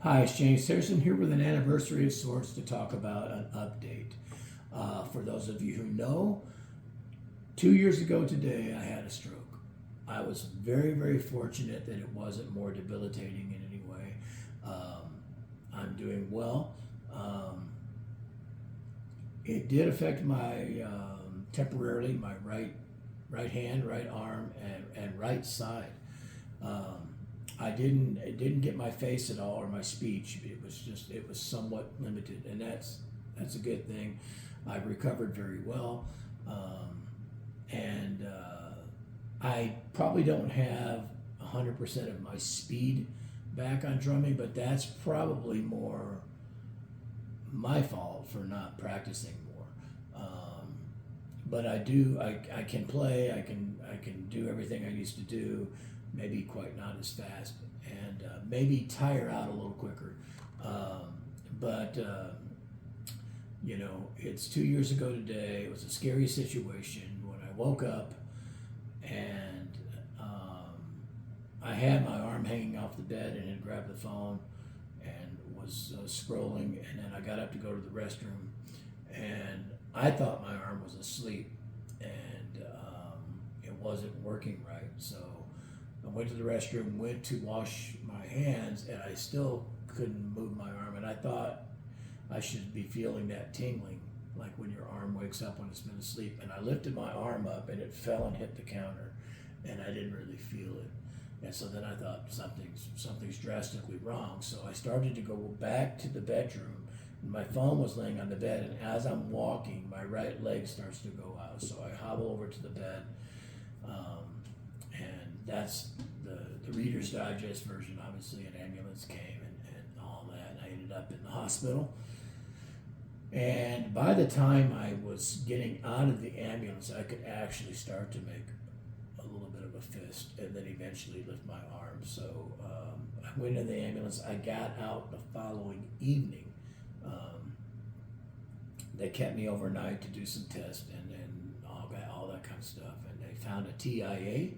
Hi, it's James Harrison here with an anniversary of sorts to talk about an update. For those of you who know, 2 years ago today I had a stroke. I was very, very fortunate that it wasn't more debilitating in any way. I'm doing well. It did affect my temporarily my right hand, right arm, and right side. It didn't get my face at all or my speech. It was somewhat limited, and that's a good thing. I've recovered very well, and I probably don't have 100% of my speed back on drumming, but that's probably more my fault for not practicing more. But I do. I can play. I can do everything I used to do. Maybe quite not as fast, and maybe tire out a little quicker. But it's 2 years ago today. It was a scary situation when I woke up and I had my arm hanging off the bed and had grabbed the phone and was scrolling, and then I got up to go to the restroom, and I thought my arm was asleep, and it wasn't working right. So I went to the restroom, went to wash my hands, and I still couldn't move my arm. And I thought I should be feeling that tingling, like when your arm wakes up when it's been asleep. And I lifted my arm up, and it fell and hit the counter, and I didn't really feel it. And so then I thought something's drastically wrong. So I started to go back to the bedroom. And my phone was laying on the bed, and as I'm walking, my right leg starts to go out. So I hobble over to the bed, and that's the Reader's Digest version. Obviously, an ambulance came and all that. I ended up in the hospital. And by the time I was getting out of the ambulance, I could actually start to make a little bit of a fist and then eventually lift my arm. So I went in the ambulance. I got out the following evening. They kept me overnight to do some tests and all that kind of stuff. And they found a TIA.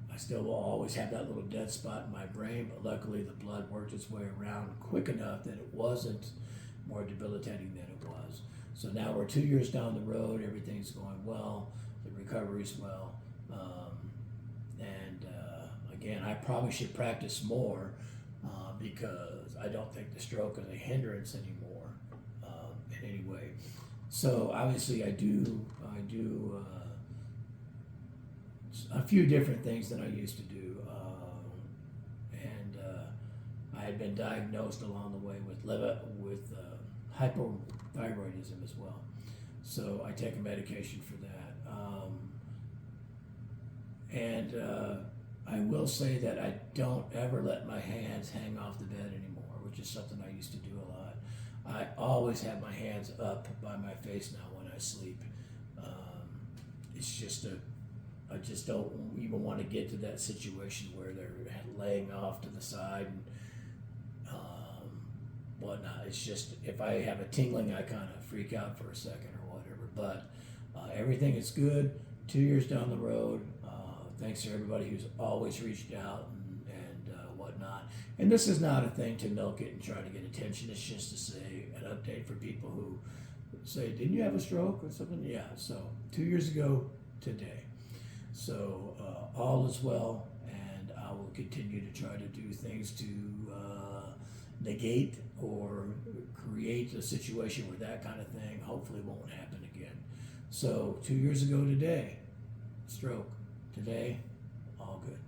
I still will always have that little dead spot in my brain, but luckily the blood worked its way around quick enough that it wasn't more debilitating than it was. So now we're 2 years down the road, everything's going well, the recovery's well, and again, I probably should practice more because I don't think the stroke is a hindrance anymore in any way. So obviously I do a few different things than I used to do, and I had been diagnosed along the way with hypothyroidism as well. So I take a medication for that, and I will say that I don't ever let my hands hang off the bed anymore, which is something I used to do a lot. I always have my hands up by my face now when I sleep. I just don't even want to get to that situation where they're laying off to the side and whatnot. It's just if I have a tingling, I kind of freak out for a second or whatever. But everything is good. 2 years down the road. Thanks to everybody who's always reached out and whatnot. And this is not a thing to milk it and try to get attention. It's just to say an update for people who say, "Didn't you have a stroke or something?" Yeah. So 2 years ago today. So all is well, and I will continue to try to do things to negate or create a situation where that kind of thing hopefully won't happen again. So 2 years ago today, stroke. Today, all good.